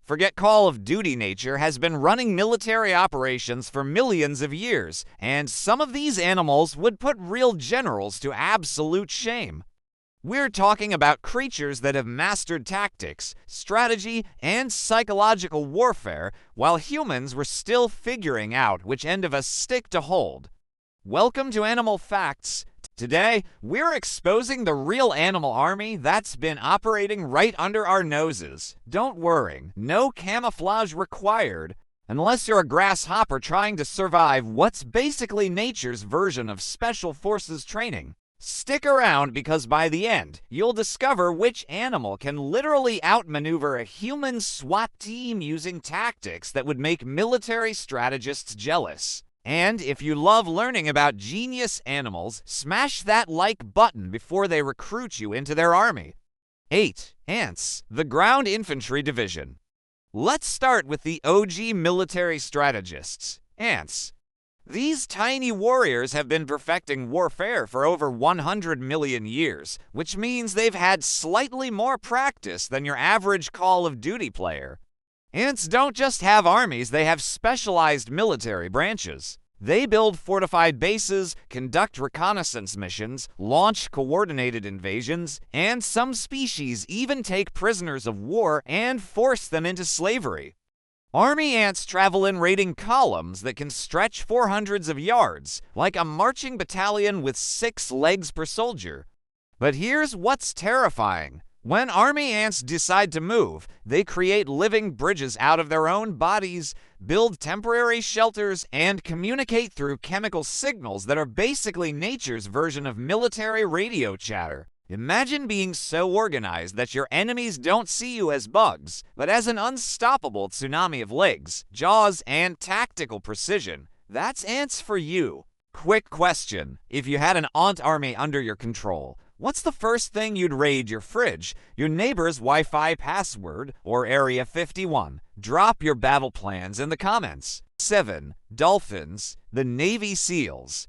Forget Call of Duty nature has been running military operations for millions of years, and some of these animals would put real generals to absolute shame. We're talking about creatures that have mastered tactics, strategy, and psychological warfare while humans were still figuring out which end of a stick to hold. Welcome to Animal Facts. Today, we're exposing the real animal army that's been operating right under our noses. Don't worry, no camouflage required, unless you're a grasshopper trying to survive what's basically nature's version of special forces training. Stick around because by the end, you'll discover which animal can literally outmaneuver a human SWAT team using tactics that would make military strategists jealous. And if you love learning about genius animals, smash that like button before they recruit you into their army. 8. Ants, the Ground Infantry Division. Let's start with the OG military strategists, ants. These tiny warriors have been perfecting warfare for over 100 million years, which means they've had slightly more practice than your average Call of Duty player. Ants don't just have armies, they have specialized military branches. They build fortified bases, conduct reconnaissance missions, launch coordinated invasions, and some species even take prisoners of war and force them into slavery. Army ants travel in raiding columns that can stretch for hundreds of yards, like a marching battalion with 6 legs per soldier. But here's what's terrifying. When army ants decide to move, they create living bridges out of their own bodies, build temporary shelters, and communicate through chemical signals that are basically nature's version of military radio chatter. Imagine being so organized that your enemies don't see you as bugs, but as an unstoppable tsunami of legs, jaws, and tactical precision. That's ants for you. Quick question. If you had an ant army under your control, what's the first thing you'd raid? Your fridge, your neighbor's Wi-Fi password, or Area 51? Drop your battle plans in the comments. 7. Dolphins, the Navy SEALs.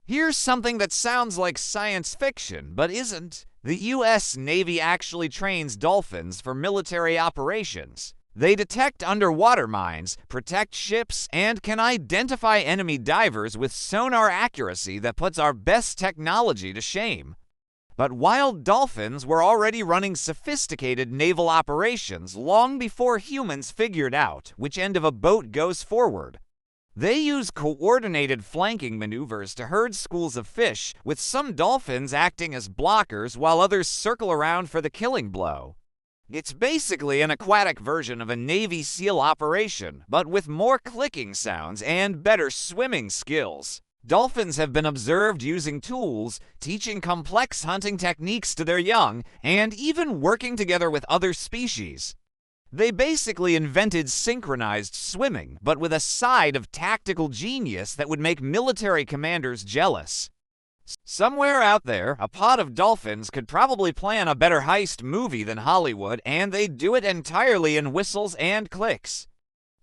Here's something that sounds like science fiction, but isn't. The U.S. Navy actually trains dolphins for military operations. They detect underwater mines, protect ships, and can identify enemy divers with sonar accuracy that puts our best technology to shame. But wild dolphins were already running sophisticated naval operations long before humans figured out which end of a boat goes forward. They use coordinated flanking maneuvers to herd schools of fish, with some dolphins acting as blockers while others circle around for the killing blow. It's basically an aquatic version of a Navy SEAL operation, but with more clicking sounds and better swimming skills. Dolphins have been observed using tools, teaching complex hunting techniques to their young, and even working together with other species. They basically invented synchronized swimming, but with a side of tactical genius that would make military commanders jealous. Somewhere out there, a pod of dolphins could probably plan a better heist movie than Hollywood, and they'd do it entirely in whistles and clicks.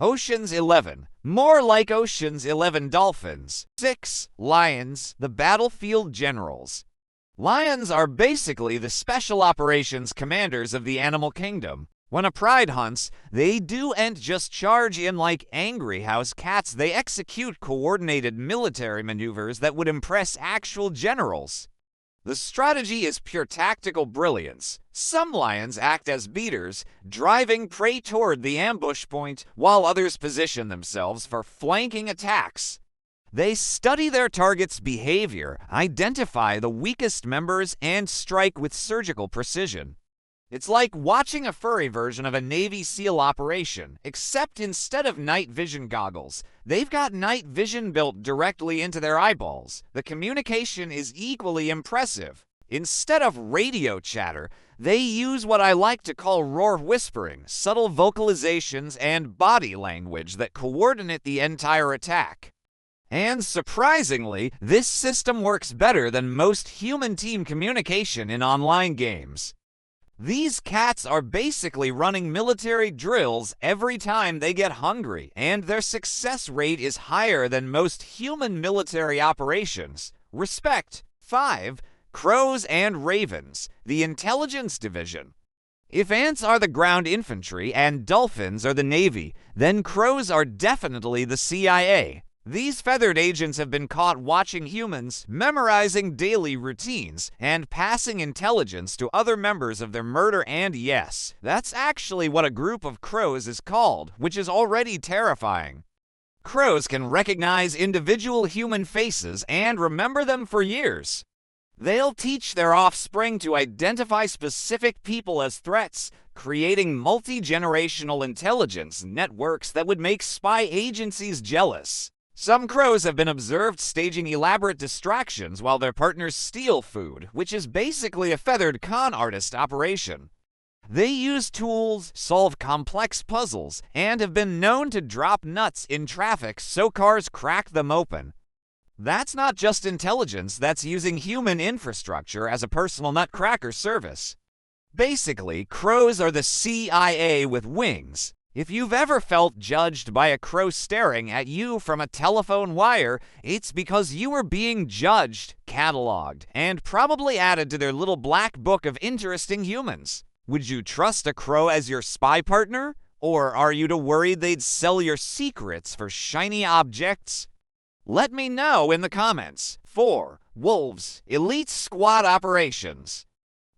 Ocean's 11. More like Ocean's 11 dolphins. 6. Lions, the battlefield generals. Lions are basically the special operations commanders of the animal kingdom. When a pride hunts, they don't just charge in like angry house cats, they execute coordinated military maneuvers that would impress actual generals. The strategy is pure tactical brilliance. Some lions act as beaters, driving prey toward the ambush point, while others position themselves for flanking attacks. They study their target's behavior, identify the weakest members, and strike with surgical precision. It's like watching a furry version of a Navy SEAL operation, except instead of night vision goggles, they've got night vision built directly into their eyeballs. The communication is equally impressive. Instead of radio chatter, they use what I like to call roar whispering, subtle vocalizations, and body language that coordinate the entire attack. And surprisingly, this system works better than most human team communication in online games. These cats are basically running military drills every time they get hungry, and their success rate is higher than most human military operations. Respect. 5. Crows and Ravens, the Intelligence Division. If ants are the ground infantry and dolphins are the Navy, then crows are definitely the CIA. These feathered agents have been caught watching humans, memorizing daily routines, and passing intelligence to other members of their murder. And yes, that's actually what a group of crows is called, which is already terrifying. Crows can recognize individual human faces and remember them for years. They'll teach their offspring to identify specific people as threats, creating multi-generational intelligence networks that would make spy agencies jealous. Some crows have been observed staging elaborate distractions while their partners steal food, which is basically a feathered con artist operation. They use tools, solve complex puzzles, and have been known to drop nuts in traffic so cars crack them open. That's not just intelligence, that's using human infrastructure as a personal nutcracker service. Basically, crows are the CIA with wings. If you've ever felt judged by a crow staring at you from a telephone wire, it's because you were being judged, cataloged, and probably added to their little black book of interesting humans. Would you trust a crow as your spy partner? Or are you too worried they'd sell your secrets for shiny objects? Let me know in the comments. 4. Wolves, elite squad operations.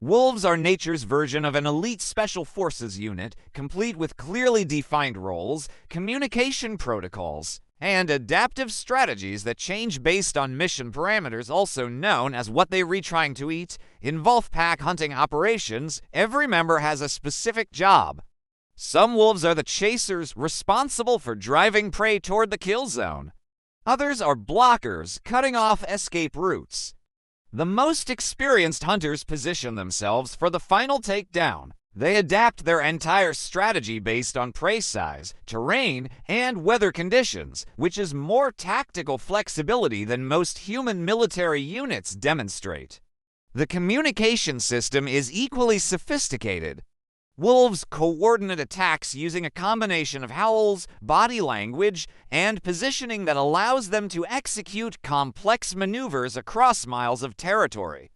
Wolves are nature's version of an elite special forces unit, complete with clearly defined roles, communication protocols, and adaptive strategies that change based on mission parameters, also known as what they were trying to eat. In wolf-pack hunting operations, every member has a specific job. Some wolves are the chasers responsible for driving prey toward the kill zone. Others are blockers, cutting off escape routes. The most experienced hunters position themselves for the final takedown. They adapt their entire strategy based on prey size, terrain, and weather conditions, which is more tactical flexibility than most human military units demonstrate. The communication system is equally sophisticated. Wolves coordinate attacks using a combination of howls, body language, and positioning that allows them to execute complex maneuvers across miles of territory.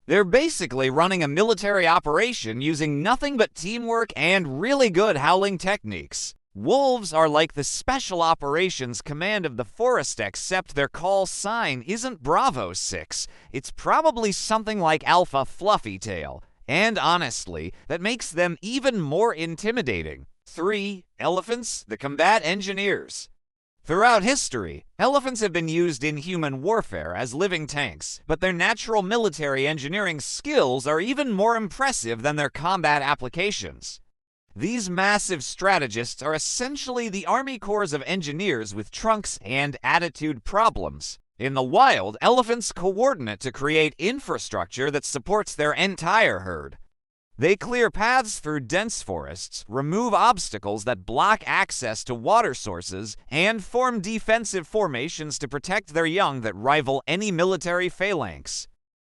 They're basically running a military operation using nothing but teamwork and really good howling techniques. Wolves are like the Special Operations Command of the Forest, except their call sign isn't Bravo 6. It's probably something like Alpha Fluffy Tail. And honestly, that makes them even more intimidating. 3. Elephants, the combat engineers. Throughout history, elephants have been used in human warfare as living tanks, but their natural military engineering skills are even more impressive than their combat applications. These massive strategists are essentially the Army Corps of engineers with trunks and attitude problems. In the wild, elephants coordinate to create infrastructure that supports their entire herd. They clear paths through dense forests, remove obstacles that block access to water sources, and form defensive formations to protect their young that rival any military phalanx.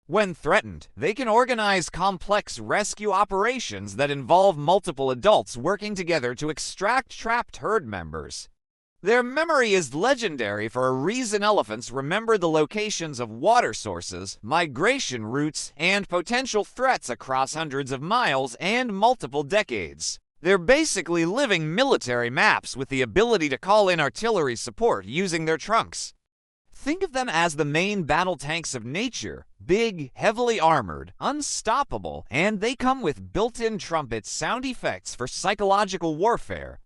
When threatened, they can organize complex rescue operations that involve multiple adults working together to extract trapped herd members. Their memory is legendary for a reason. Elephants remember the locations of water sources, migration routes, and potential threats across hundreds of miles and multiple decades. They're basically living military maps with the ability to call in artillery support using their trunks. Think of them as the main battle tanks of nature, big, heavily armored, unstoppable, and they come with built-in trumpet sound effects for psychological warfare.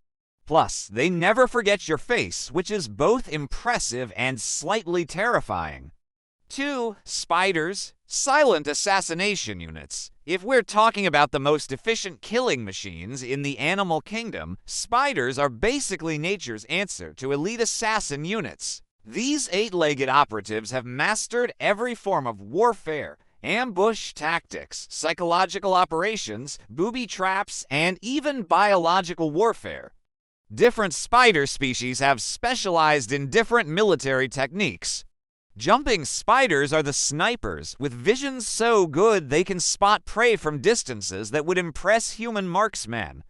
Plus, they never forget your face, which is both impressive and slightly terrifying. 2. Spiders, silent assassination units. If we're talking about the most efficient killing machines in the animal kingdom, spiders are basically nature's answer to elite assassin units. These 8-legged operatives have mastered every form of warfare, ambush tactics, psychological operations, booby traps, and even biological warfare. Different spider species have specialized in different military techniques. Jumping spiders are the snipers, with vision so good they can spot prey from distances that would impress human marksmen.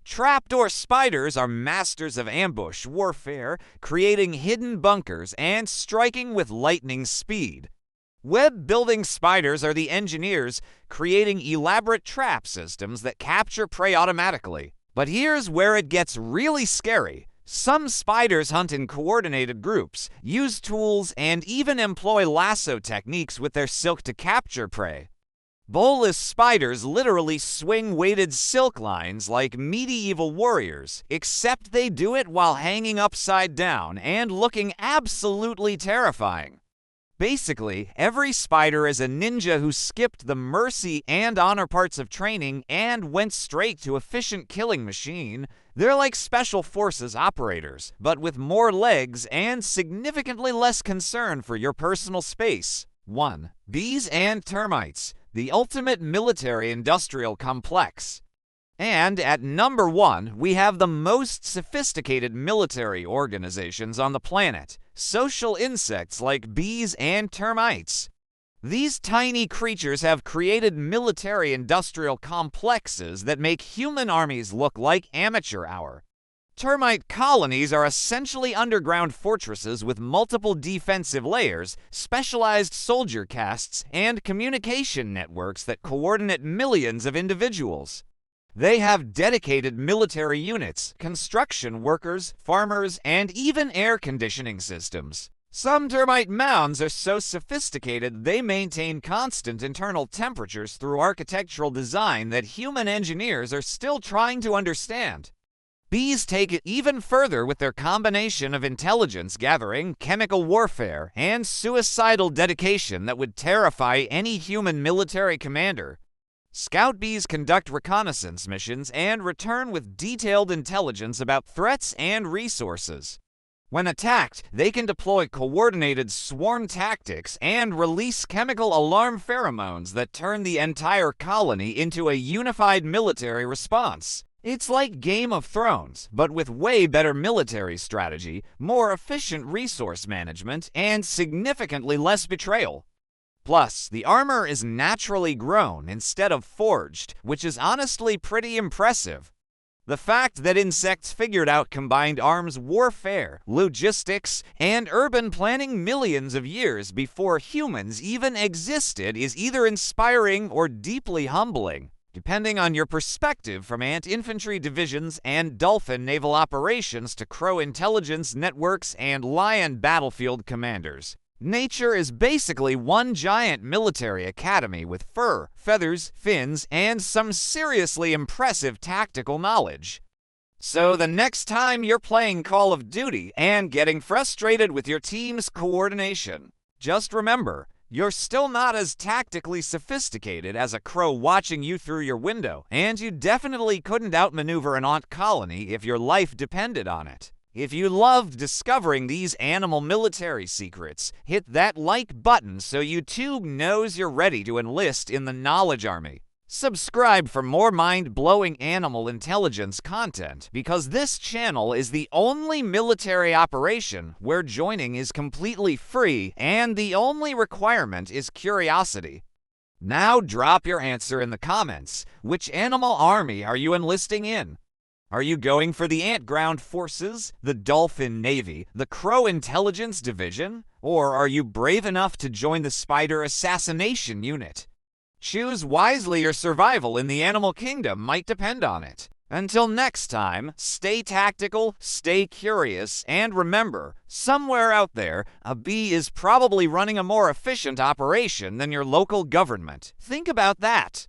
Trapdoor spiders are masters of ambush warfare, creating hidden bunkers and striking with lightning speed. Web-building spiders are the engineers creating elaborate trap systems that capture prey automatically. But here's where it gets really scary. Some spiders hunt in coordinated groups, use tools, and even employ lasso techniques with their silk to capture prey. Bolus spiders literally swing weighted silk lines like medieval warriors, except they do it while hanging upside down and looking absolutely terrifying. Basically, every spider is a ninja who skipped the mercy and honor parts of training and went straight to efficient killing machine. They're like special forces operators, but with more legs and significantly less concern for your personal space. 1. Bees and termites, the ultimate military-industrial complex. And at number 1, we have the most sophisticated military organizations on the planet, social insects like bees and termites. These tiny creatures have created military-industrial complexes that make human armies look like amateur hour. Termite colonies are essentially underground fortresses with multiple defensive layers, specialized soldier castes, and communication networks that coordinate millions of individuals. They have dedicated military units, construction workers, farmers, and even air conditioning systems. Some termite mounds are so sophisticated they maintain constant internal temperatures through architectural design that human engineers are still trying to understand. Bees take it even further with their combination of intelligence gathering, chemical warfare, and suicidal dedication that would terrify any human military commander. Scout bees conduct reconnaissance missions and return with detailed intelligence about threats and resources. When attacked, they can deploy coordinated swarm tactics and release chemical alarm pheromones that turn the entire colony into a unified military response. It's like Game of Thrones, but with way better military strategy, more efficient resource management, and significantly less betrayal. Plus, the armor is naturally grown instead of forged, which is honestly pretty impressive. The fact that insects figured out combined arms warfare, logistics, and urban planning millions of years before humans even existed is either inspiring or deeply humbling, depending on your perspective, from ant infantry divisions and dolphin naval operations to crow intelligence networks and lion battlefield commanders. Nature is basically one giant military academy with fur, feathers, fins, and some seriously impressive tactical knowledge. So the next time you're playing Call of Duty and getting frustrated with your team's coordination, just remember, you're still not as tactically sophisticated as a crow watching you through your window, and you definitely couldn't outmaneuver an ant colony if your life depended on it. If you loved discovering these animal military secrets, hit that like button so YouTube knows you're ready to enlist in the Knowledge Army. Subscribe for more mind-blowing animal intelligence content, because this channel is the only military operation where joining is completely free and the only requirement is curiosity. Now drop your answer in the comments. Which animal army are you enlisting in? Are you going for the ant ground forces, the dolphin navy, the crow intelligence division, or are you brave enough to join the spider assassination unit? Choose wisely, your survival in the animal kingdom might depend on it. Until next time, stay tactical, stay curious, and remember, somewhere out there, a bee is probably running a more efficient operation than your local government. Think about that.